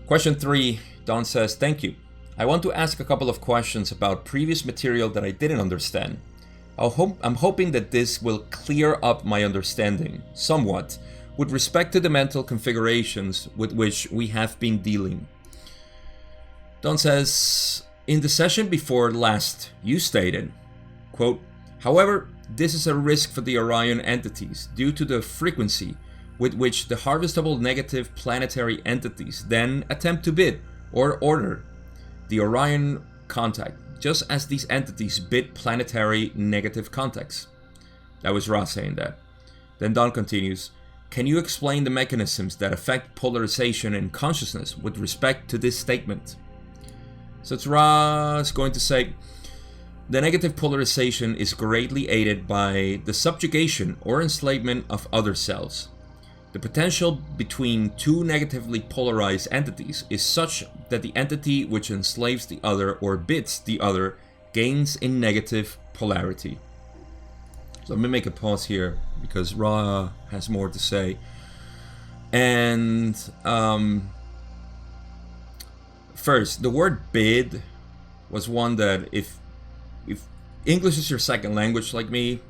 Question 3, Don says, thank you. I want to ask a couple of questions about previous material that I didn't understand. I'm hoping that this will clear up my understanding somewhat with respect to the mental configurations with which we have been dealing. Don says, in the session before last, you stated, quote, however, this is a risk for the Orion entities due to the frequency with which the harvestable negative planetary entities then attempt to bid or order the Orion contact, just as these entities bid planetary negative contacts. That was Ra saying that. Then Don continues, can you explain the mechanisms that affect polarization in consciousness with respect to this statement? So it's Ra's going to say, the negative polarization is greatly aided by the subjugation or enslavement of other cells. The potential between two negatively polarized entities is such that the entity which enslaves the other or bids the other gains in negative polarity. So let me make a pause here because Ra has more to say. And first, the word bid was one that if English is your second language like me,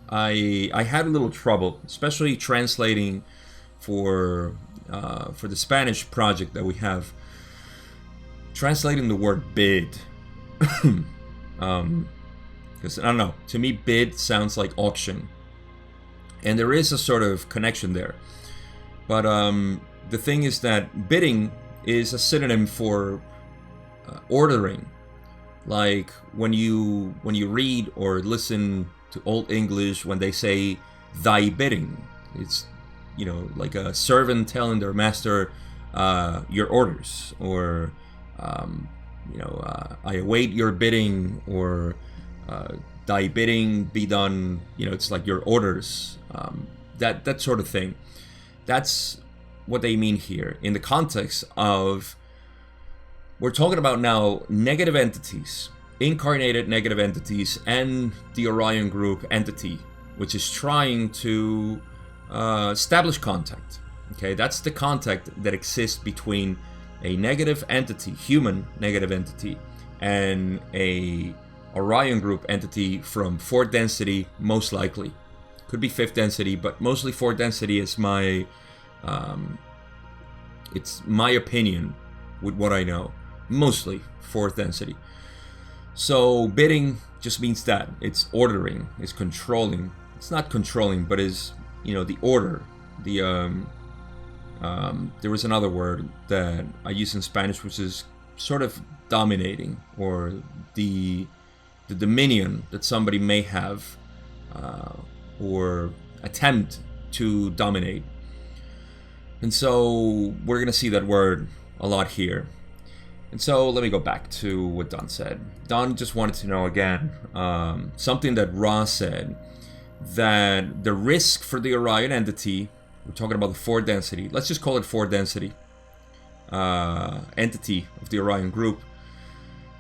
I had a little trouble, especially translating for the Spanish project that we have. Translating the word bid, because I don't know. To me, bid sounds like auction, and there is a sort of connection there. But the thing is that bidding is a synonym for ordering. Like when you read or listen to Old English, when they say thy bidding, it's, you know, like a servant telling their master your orders, or I await your bidding, or thy bidding be done. You know, it's like your orders, that sort of thing. That's what they mean here in the context of, we're talking about now negative entities, incarnated negative entities, and the Orion group entity, which is trying to establish contact. Okay, that's the contact that exists between a negative entity, human negative entity, and a Orion group entity from 4th density, most likely. Could be 5th density, but mostly 4th density is it's my opinion with what I know. Mostly 4th density. So bidding just means that it's ordering, it's controlling. It's not controlling, but is, you know, the order. The there was another word that I use in Spanish, which is sort of dominating, or the dominion that somebody may have, or attempt to dominate. And so we're gonna see that word a lot here. And so let me go back to what Don said. Don just wanted to know again something that Ra said, that the risk for the Orion entity, we're talking about the 4th density, let's just call it 4th density entity of the Orion group,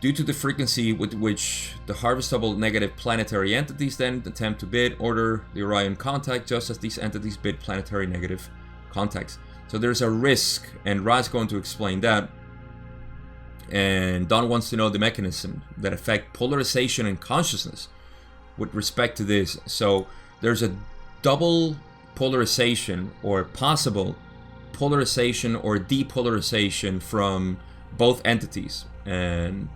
due to the frequency with which the harvestable negative planetary entities then attempt to bid order the Orion contact, just as these entities bid planetary negative contacts. So there's a risk, and Ra's going to explain that. And Don wants to know the mechanism that affect polarization and consciousness with respect to this. So there's a double polarization, or possible polarization or depolarization from both entities. And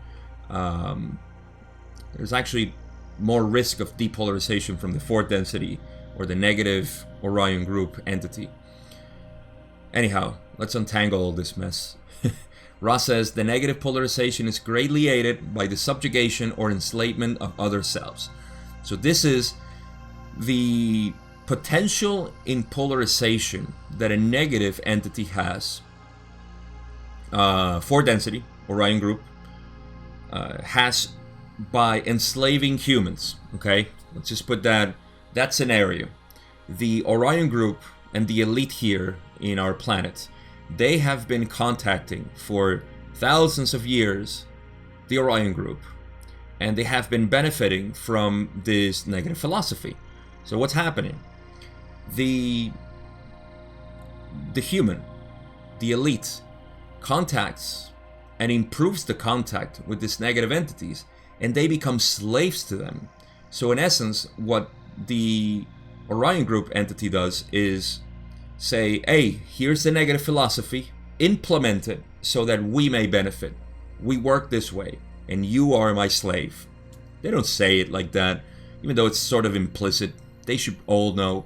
there's actually more risk of depolarization from the 4th density, or the negative Orion group entity. Anyhow, let's untangle all this mess. Ra says the negative polarization is greatly aided by the subjugation or enslavement of other selves. So this is the potential in polarization that a negative entity has, 4th density, Orion group, has by enslaving humans. Okay, let's just put that scenario. The Orion group and the elite here in our planet, they have been contacting for thousands of years the Orion group, and they have been benefiting from this negative philosophy. So what's happening? The human, the elite contacts and improves the contact with these negative entities, and they become slaves to them. So in essence, what the Orion Group entity does is say, hey, here's the negative philosophy, implement it so that we may benefit. We work this way, and you are my slave. They don't say it like that, even though it's sort of implicit. They should all know.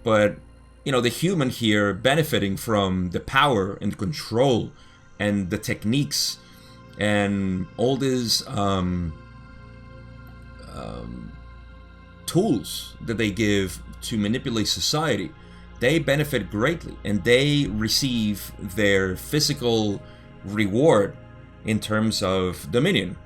But, you know, the human here benefiting from the power and control and the techniques and all these tools that they give to manipulate society, they benefit greatly, and they receive their physical reward in terms of dominion,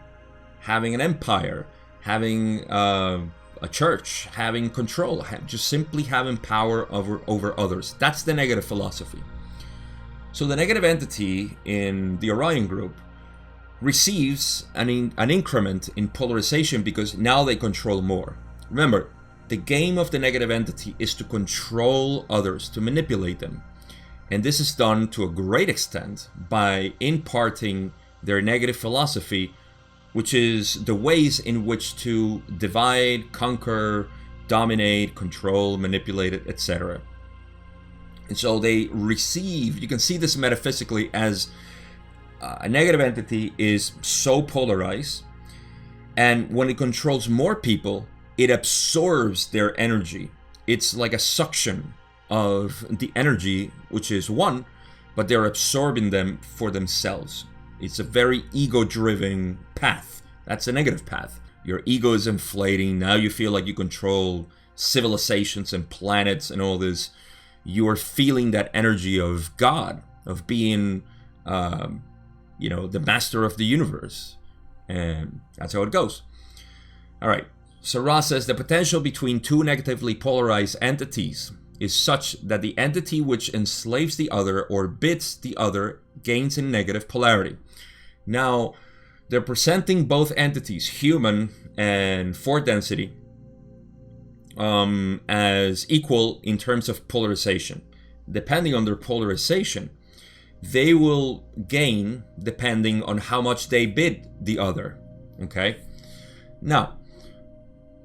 having an empire, having a church, having control, just simply having power over others. That's the negative philosophy. So the negative entity in the Orion Group receives an increment in polarization because now they control more. Remember, the game of the negative entity is to control others, to manipulate them. And this is done to a great extent by imparting their negative philosophy, which is the ways in which to divide, conquer, dominate, control, manipulate it, etc. And so they receive, you can see this metaphysically as a negative entity is so polarized, and when it controls more people, it absorbs their energy. It's like a suction of the energy, which is one, but they're absorbing them for themselves. It's a very ego-driven path. That's a negative path. Your ego is inflating. Now you feel like you control civilizations and planets and all this. You are feeling that energy of God, of being, the master of the universe. And that's how it goes. All right. So Ra says the potential between two negatively polarized entities is such that the entity which enslaves the other or bids the other gains in negative polarity. Now, they're presenting both entities, human and fourth density, as equal in terms of polarization. Depending on their polarization, they will gain depending on how much they bid the other. Okay? Now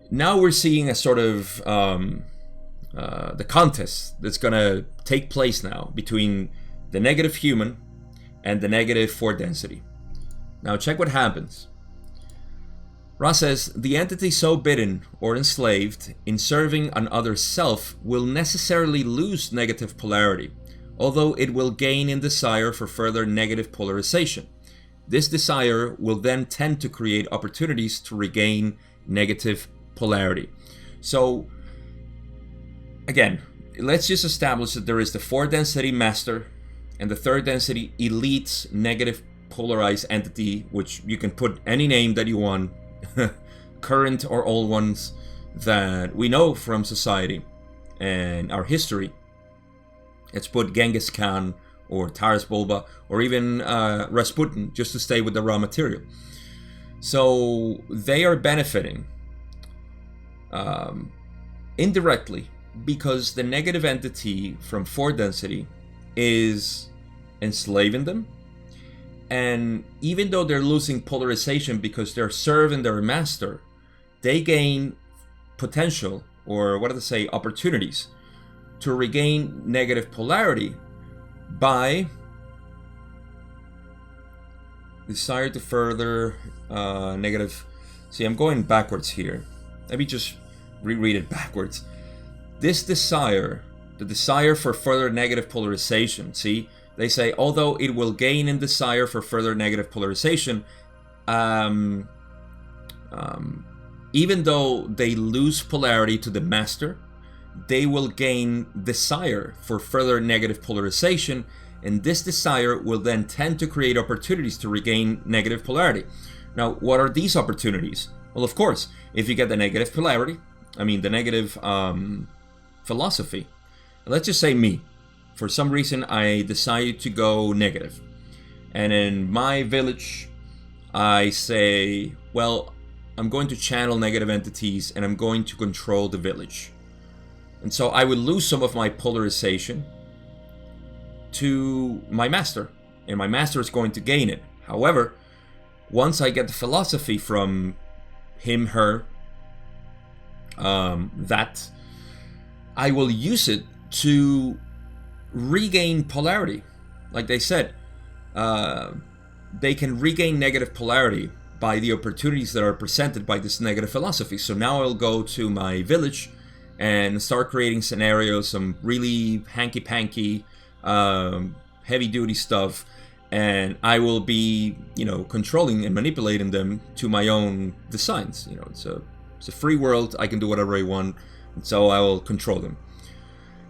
we're seeing a sort of the contest that's going to take place now between the negative human and the negative fourth density. Now check what happens. Ra says, the entity so bidden or enslaved in serving an other self will necessarily lose negative polarity, although it will gain in desire for further negative polarization. This desire will then tend to create opportunities to regain negative polarity. So, again, let's just establish that there is the fourth density master and the third density elite negative polarized entity, which you can put any name that you want, current or old ones that we know from society and our history. Let's put Genghis Khan or Taras Bulba or even Rasputin, just to stay with the raw material. So they are benefiting indirectly because the negative entity from fourth density is enslaving them. And even though they're losing polarization because they're serving their master, they gain potential, or what do they say, opportunities to regain negative polarity by desire to further negative. See, I'm going backwards here. Let me just reread it backwards. This desire, the desire for further negative polarization, see, they say, although it will gain in desire for further negative polarization, even though they lose polarity to the master, they will gain desire for further negative polarization, and this desire will then tend to create opportunities to regain negative polarity. Now, what are these opportunities? Well, of course, if you get the negative polarity, the negative philosophy, let's just say me. For some reason, I decided to go negative. And in my village, I say, well, I'm going to channel negative entities and I'm going to control the village. And so I will lose some of my polarization to my master, and my master is going to gain it. However, once I get the philosophy from him, her, that I will use it to regain polarity. Like they said, they can regain negative polarity by the opportunities that are presented by this negative philosophy. So now I'll go to my village and start creating scenarios, some really hanky-panky, heavy-duty stuff, and I will be, controlling and manipulating them to my own designs. It's a free world. I can do whatever I want, and so I will control them.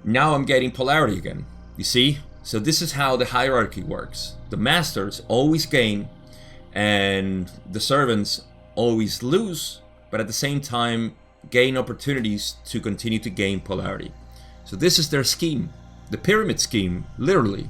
Now I'm getting polarity again. You see? So this is how the hierarchy works. The masters always gain, and the servants always lose, but at the same time gain opportunities to continue to gain polarity. So this is their scheme, the pyramid scheme, literally.